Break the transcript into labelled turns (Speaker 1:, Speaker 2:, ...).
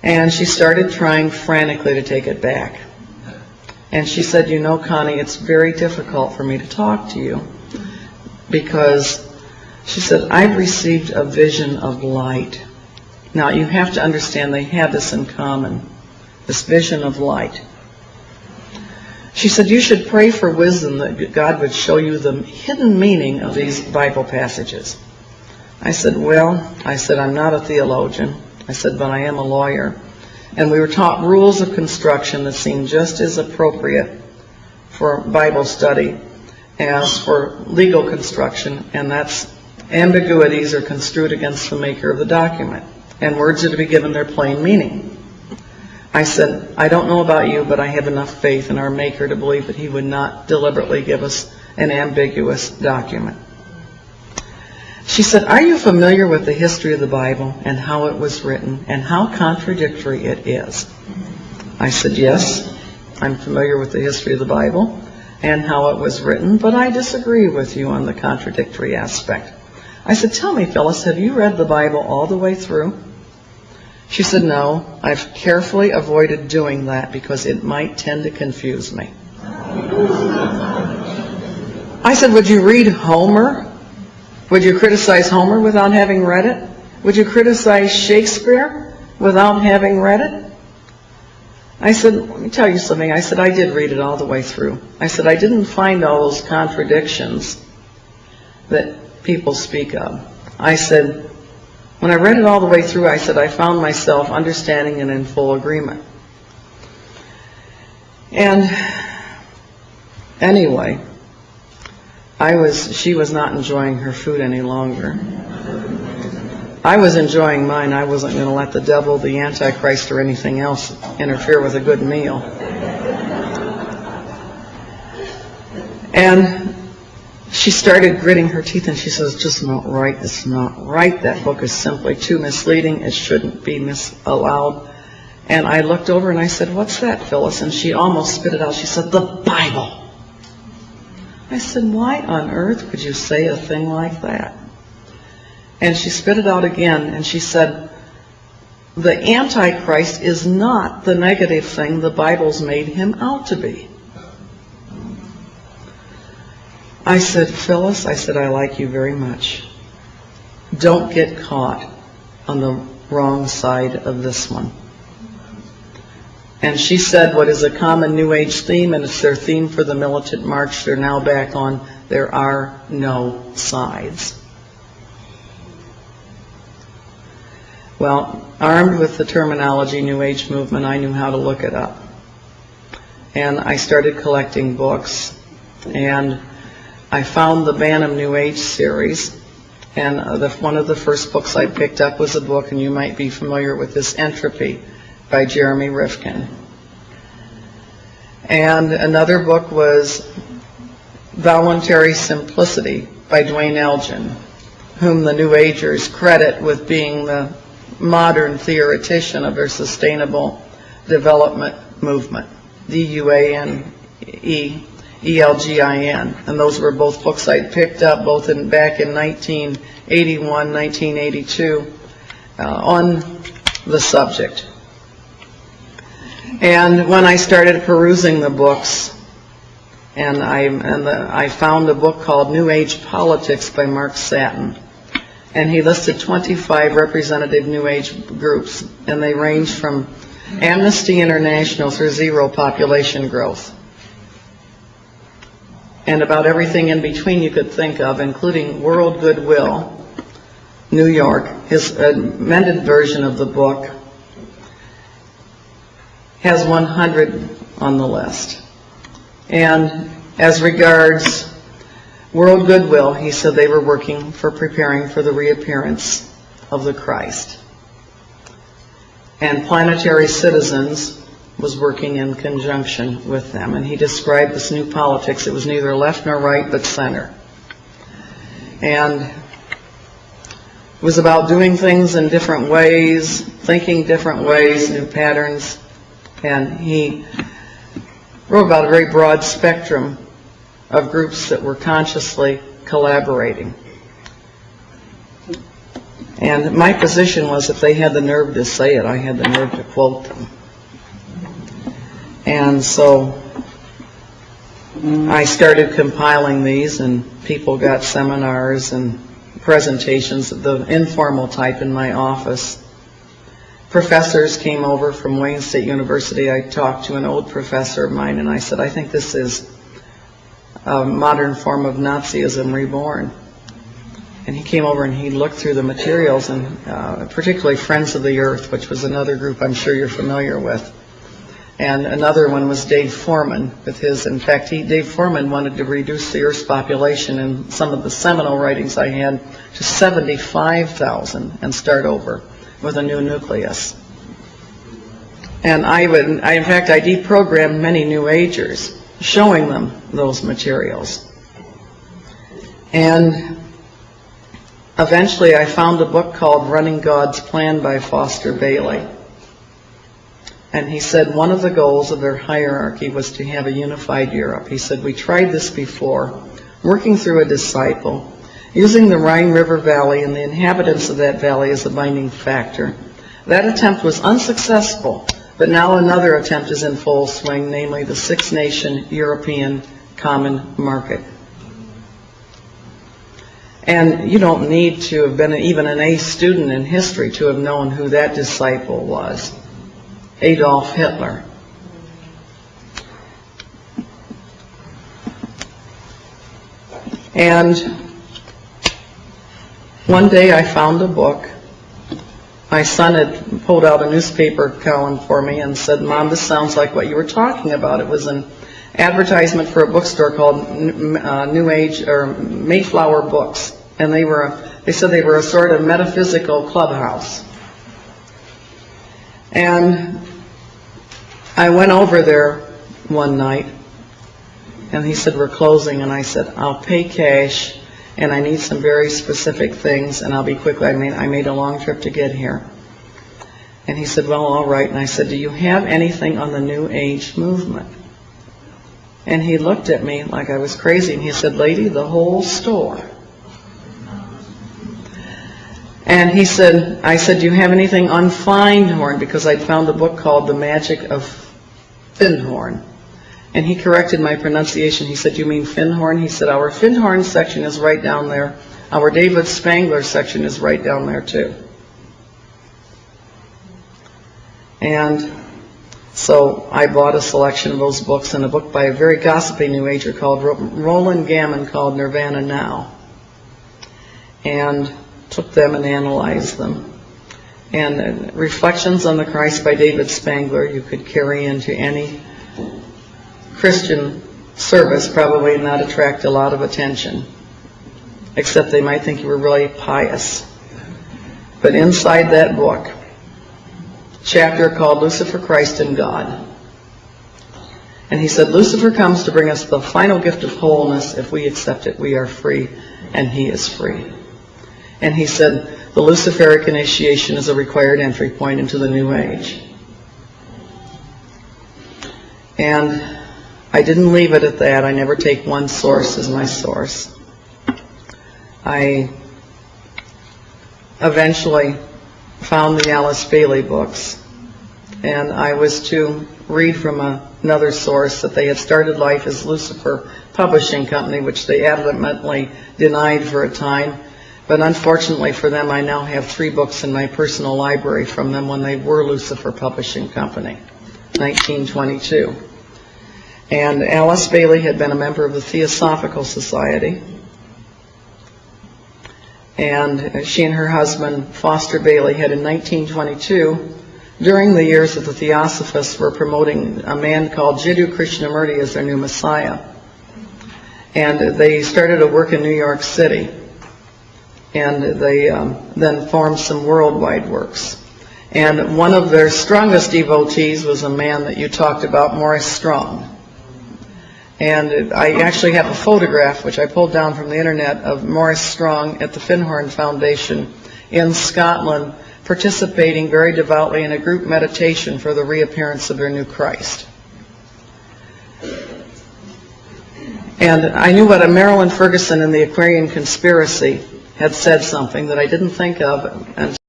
Speaker 1: And she started trying frantically to take it back. And she said, you know, Connie, it's very difficult for me to talk to you because, she said, I've received a vision of light. Now, you have to understand they had this in common, this vision of light. She said, you should pray for wisdom that God would show you the hidden meaning of these Bible passages. I said, well, I'm not a theologian. I said, but I am a lawyer. And we were taught rules of construction that seemed just as appropriate for Bible study as for legal construction, and that's ambiguities are construed against the maker of the document, and words are to be given their plain meaning. I said, I don't know about you, but I have enough faith in our Maker to believe that He would not deliberately give us an ambiguous document. She said, are you familiar with the history of the Bible and how it was written and how contradictory it is? I said, yes, I'm familiar with the history of the Bible and how it was written, but I disagree with you on the contradictory aspect. I said, tell me, Phyllis, have you read the Bible all the way through? She said, no, I've carefully avoided doing that because it might tend to confuse me. I said, would you read Homer? Would you criticize Homer without having read it? Would you criticize Shakespeare without having read it? I said, let me tell you something. I said, I did read it all the way through. I said, I didn't find all those contradictions that people speak of. I said, when I read it all the way through, I said, I found myself understanding and in full agreement. And anyway, she was not enjoying her food any longer. I was enjoying mine. I wasn't going to let the devil, the Antichrist, or anything else interfere with a good meal. And she started gritting her teeth and she says, it's just not right. It's not right. That book is simply too misleading. It shouldn't be allowed. And I looked over and I said, what's that, Phyllis? And she almost spit it out. She said, the Bible. I said, why on earth could you say a thing like that? And she spit it out again and she said, the Antichrist is not the negative thing the Bible's made him out to be. I said, Phyllis, I said, I like you very much. Don't get caught on the wrong side of this one. And she said what is a common New Age theme, and it's their theme for the militant march they're now back on, there are no sides. Well, armed with the terminology New Age movement, I knew how to look it up. And I started collecting books, and I found the Bantam New Age series, and one of the first books I picked up was a book, and you might be familiar with this, Entropy, by Jeremy Rifkin. And another book was Voluntary Simplicity by Duane Elgin, whom the New Agers credit with being the modern theoretician of their sustainable development movement, DUANE-ELGIN. And those were both books I picked up both back in 1981, 1982 on the subject. And when I started perusing the books, and I found a book called New Age Politics by Mark Satin. And he listed 25 representative New Age groups, and they range from Amnesty International through zero population growth. And about everything in between you could think of, including World Goodwill, New York. His amended version of the book has 100 on the list. And as regards World Goodwill, he said they were preparing for the reappearance of the Christ. And Planetary Citizens was working in conjunction with them. And he described this new politics. It was neither left nor right, but center. And it was about doing things in different ways, thinking different ways, new patterns. And he wrote about a very broad spectrum of groups that were consciously collaborating. And my position was if they had the nerve to say it, I had the nerve to quote them. And so I started compiling these, and people got seminars and presentations of the informal type in my office. Professors came over from Wayne State University. I talked to an old professor of mine, and I said, I think this is a modern form of Nazism reborn. And he came over and he looked through the materials, and particularly Friends of the Earth, which was another group I'm sure you're familiar with. And another one was Dave Foreman with his, in fact, Dave Foreman wanted to reduce the Earth's population in some of the seminal writings I had to 75,000 and start over with a new nucleus. And I deprogrammed many New Agers, showing them those materials. And eventually I found a book called Running God's Plan by Foster Bailey. And he said one of the goals of their hierarchy was to have a unified Europe. He said, we tried this before, working through a disciple, using the Rhine River Valley and the inhabitants of that valley as a binding factor. That attempt was unsuccessful, but now another attempt is in full swing, namely the six-nation European Common Market. And you don't need to have been even an A student in history to have known who that disciple was. Adolf Hitler. And one day I found a book. My son had pulled out a newspaper column for me and said, Mom, this sounds like what you were talking about. It was an advertisement for a bookstore called New Age or Mayflower Books. And they said they were a sort of metaphysical clubhouse. And I went over there one night, and he said, we're closing, and I said, I'll pay cash, and I need some very specific things, and I'll be quick. I made a long trip to get here. And he said, well, all right. And I said, do you have anything on the New Age movement? And he looked at me like I was crazy, and he said, lady, the whole store. And he said, I said, do you have anything on Findhorn? Because I'd found a book called The Magic of Findhorn. And he corrected my pronunciation. He said, you mean Findhorn? He said, our Findhorn section is right down there. Our David Spangler section is right down there too. And so I bought a selection of those books, and a book by a very gossipy New Ager called Roland Gammon called Nirvana Now. And took them and analyzed them. And Reflections on the Christ by David Spangler you could carry into any Christian service, probably not attract a lot of attention, except they might think you were really pious. But inside that book, chapter called Lucifer, Christ, and God. And he said, Lucifer comes to bring us the final gift of wholeness. If we accept it, we are free, and he is free. And he said, the Luciferic initiation is a required entry point into the New Age. And I didn't leave it at that. I never take one source as my source. I eventually found the Alice Bailey books, and I was to read from another source that they had started life as Lucifer Publishing Company, which they adamantly denied for a time. But unfortunately for them, I now have 3 books in my personal library from them when they were Lucifer Publishing Company, 1922. And Alice Bailey had been a member of the Theosophical Society. And she and her husband, Foster Bailey, had in 1922, during the years that the Theosophists were promoting a man called Jiddu Krishnamurti as their new Messiah. And they started to work in New York City. And they then formed some worldwide works. And one of their strongest devotees was a man that you talked about, Maurice Strong. And I actually have a photograph, which I pulled down from the internet, of Maurice Strong at the Findhorn Foundation in Scotland, participating very devoutly in a group meditation for the reappearance of their new Christ. And I knew what a Marilyn Ferguson and the Aquarian Conspiracy had said something that I didn't think of, and